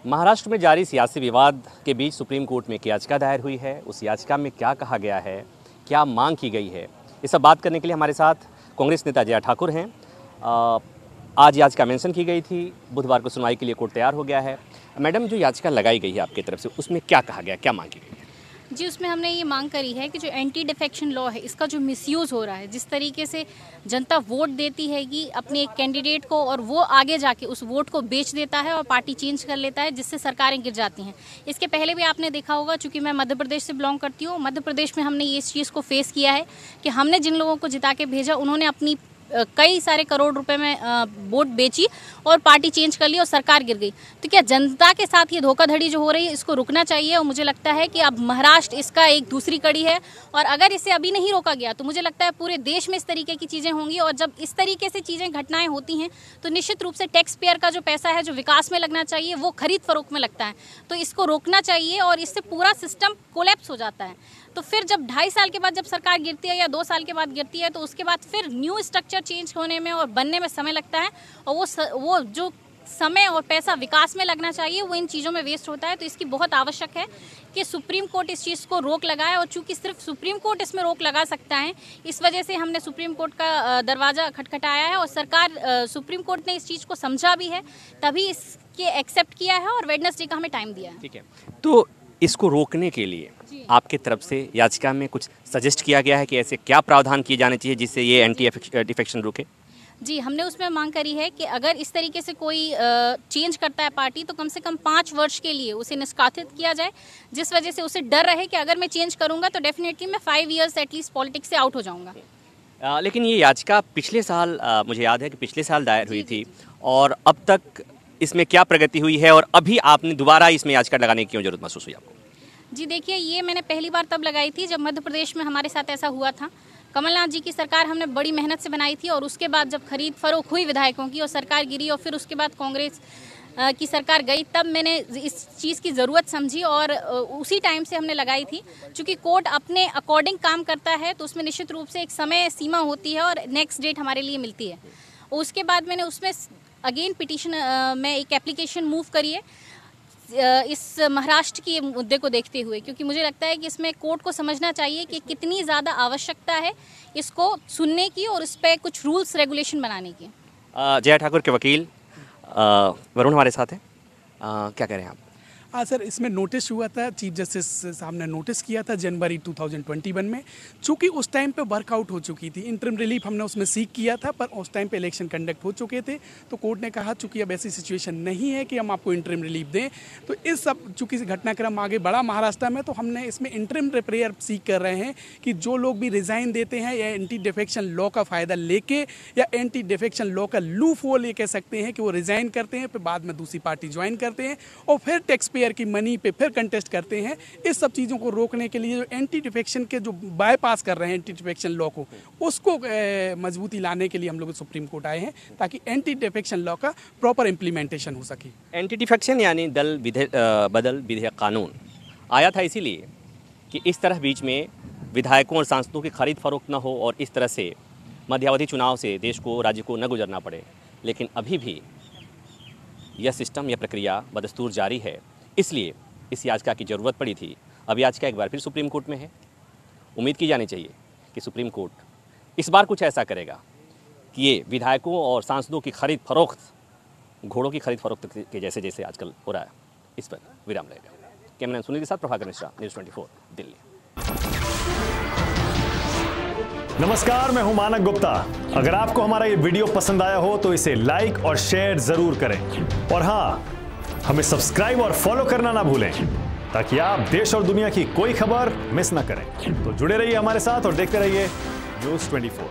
महाराष्ट्र में जारी सियासी विवाद के बीच सुप्रीम कोर्ट में एक याचिका दायर हुई है। उस याचिका में क्या कहा गया है, क्या मांग की गई है, ये सब बात करने के लिए हमारे साथ कांग्रेस नेता जया ठाकुर हैं। आज याचिका मेंशन की गई थी, बुधवार को सुनवाई के लिए कोर्ट तैयार हो गया है। मैडम, जो याचिका लगाई गई है आपकी तरफ से, उसमें क्या कहा गया, क्या मांग की गई है? जी, उसमें हमने ये मांग करी है कि जो एंटी डिफेक्शन लॉ है, इसका जो मिसयूज़ हो रहा है, जिस तरीके से जनता वोट देती है कि अपने एक कैंडिडेट को, और वो आगे जाके उस वोट को बेच देता है और पार्टी चेंज कर लेता है, जिससे सरकारें गिर जाती हैं। इसके पहले भी आपने देखा होगा, चूंकि मैं मध्य प्रदेश से बिलोंग करती हूँ, मध्य प्रदेश में हमने इस चीज़ को फेस किया है कि हमने जिन लोगों को जिता के भेजा, उन्होंने अपनी कई सारे करोड़ रुपए में वोट बेची और पार्टी चेंज कर ली और सरकार गिर गई। तो क्या जनता के साथ ये धोखाधड़ी जो हो रही है, इसको रुकना चाहिए। और मुझे लगता है कि अब महाराष्ट्र इसका एक दूसरी कड़ी है, और अगर इसे अभी नहीं रोका गया तो मुझे लगता है पूरे देश में इस तरीके की चीज़ें होंगी। और जब इस तरीके से चीज़ें, घटनाएं होती हैं, तो निश्चित रूप से टैक्स पेयर का जो पैसा है, जो विकास में लगना चाहिए, वो खरीद फरोख्त में लगता है। तो इसको रोकना चाहिए, और इससे पूरा सिस्टम कोलैप्स हो जाता है। तो फिर जब 2.5 साल के बाद जब सरकार गिरती है या 2 साल के बाद गिरती है, तो उसके बाद फिर न्यू स्ट्रक्चर चेंज होने में और बनने में समय लगता है, और वो जो समय और पैसा विकास में लगना चाहिए, वो इन चीज़ों में वेस्ट होता है। तो इसकी बहुत आवश्यक है कि सुप्रीम कोर्ट इस चीज़ को रोक लगाए, और चूंकि सिर्फ सुप्रीम कोर्ट इसमें रोक लगा सकता है, इस वजह से हमने सुप्रीम कोर्ट का दरवाज़ा खटखटाया है, और सरकार, सुप्रीम कोर्ट ने इस चीज़ को समझा भी है, तभी इसके एक्सेप्ट किया है और वेडनेसडे का हमें टाइम दिया है। ठीक है, तो इसको रोकने के लिए आपके तरफ से याचिका में कुछ सजेस्ट किया गया है कि ऐसे क्या प्रावधान किए जाने चाहिए जिससे ये एंटी डिफेक्शन रुके? जी, हमने उसमें मांग करी है कि अगर इस तरीके से कोई चेंज करता है पार्टी, तो कम से कम 5 वर्ष के लिए उसे निष्कासित किया जाए, जिस वजह से उसे डर रहे कि अगर मैं चेंज करूंगा तो डेफिनेटली मैं 5 ईयर्स एटलीस्ट पॉलिटिक्स से आउट हो जाऊंगा। लेकिन ये याचिका पिछले साल, मुझे याद है कि पिछले साल दायर हुई थी, और अब तक इसमें क्या प्रगति हुई है, और अभी आपने दोबारा इसमें याचिका लगाने की क्यों जरूरत महसूस हुई आपको? जी देखिए, ये मैंने पहली बार तब लगाई थी जब मध्य प्रदेश में हमारे साथ ऐसा हुआ था। कमलनाथ जी की सरकार हमने बड़ी मेहनत से बनाई थी, और उसके बाद जब खरीद फरोख्त हुई विधायकों की और सरकार गिरी, और फिर उसके बाद कांग्रेस की सरकार गई, तब मैंने इस चीज़ की ज़रूरत समझी, और उसी टाइम से हमने लगाई थी। चूँकि कोर्ट अपने अकॉर्डिंग काम करता है, तो उसमें निश्चित रूप से एक समय सीमा होती है और नेक्स्ट डेट हमारे लिए मिलती है। उसके बाद मैंने उसमें अगेन पिटीशन में एक एप्लीकेशन मूव करी है इस महाराष्ट्र के मुद्दे को देखते हुए, क्योंकि मुझे लगता है कि इसमें कोर्ट को समझना चाहिए कि कितनी ज़्यादा आवश्यकता है इसको सुनने की और इस पर कुछ रूल्स रेगुलेशन बनाने की। जया ठाकुर के वकील वरुण हमारे साथ हैं। क्या कह रहे हैं आप? हाँ सर, इसमें नोटिस हुआ था, चीफ जस्टिस साहब ने नोटिस किया था जनवरी 2021 में। चूँकि उस टाइम पे वर्कआउट हो चुकी थी, इंटरिम रिलीफ हमने उसमें सीख किया था, पर उस टाइम पे इलेक्शन कंडक्ट हो चुके थे, तो कोर्ट ने कहा चूँकि अब ऐसी सिचुएशन नहीं है कि हम आपको इंटरिम रिलीफ दें, तो इस सब चूँकि घटनाक्रम आगे बढ़ा महाराष्ट्र में, तो हमने इसमें इंटरिम प्रेयर सीख कर रहे हैं कि जो लोग भी रिज़ाइन देते हैं या एंटी डिफेक्शन लॉ का फ़ायदा लेके, या एंटी डिफेक्शन लॉ का लूप होल ये कह सकते हैं कि वो रिज़ाइन करते हैं, फिर बाद में दूसरी पार्टी ज्वाइन करते हैं, और फिर टैक्स पेयर की मनी पे फिर कंटेस्ट करते हैं। इस सब चीज़ों को रोकने के लिए जो एंटी डिफेक्शन के जो बायपास कर रहे हैं एंटी डिफेक्शन लॉ को, उसको मजबूती लाने के लिए हम लोग सुप्रीम कोर्ट आए हैं, ताकि एंटी डिफेक्शन लॉ का प्रॉपर इम्प्लीमेंटेशन हो सके। एंटी डिफेक्शन यानी दल बदल विधेयक कानून आया था इसीलिए कि इस तरह बीच में विधायकों और सांसदों की खरीद फरोख्त न हो, और इस तरह से मध्यावधि चुनाव से देश को, राज्य को न गुजरना पड़े। लेकिन अभी भी यह सिस्टम, यह प्रक्रिया बदस्तूर जारी है, इसलिए इस याचिका की ज़रूरत पड़ी थी। अब याचिका एक बार फिर सुप्रीम कोर्ट में है। उम्मीद की जानी चाहिए कि सुप्रीम कोर्ट इस बार कुछ ऐसा करेगा कि ये विधायकों और सांसदों की खरीद फरोख्त, घोड़ों की खरीद फरोख्त के जैसे जैसे आजकल हो रहा है, इस पर विराम रहेगा। कैमरामैन सुनील के साथ प्रभाकर मिश्रा, न्यूज़ 24 दिल्ली। नमस्कार, मैं हूं मानक गुप्ता। अगर आपको हमारा ये वीडियो पसंद आया हो तो इसे लाइक और शेयर जरूर करें, और हाँ, हमें सब्सक्राइब और फॉलो करना ना भूलें, ताकि आप देश और दुनिया की कोई खबर मिस ना करें। तो जुड़े रहिए हमारे साथ और देखते रहिए न्यूज़ 24।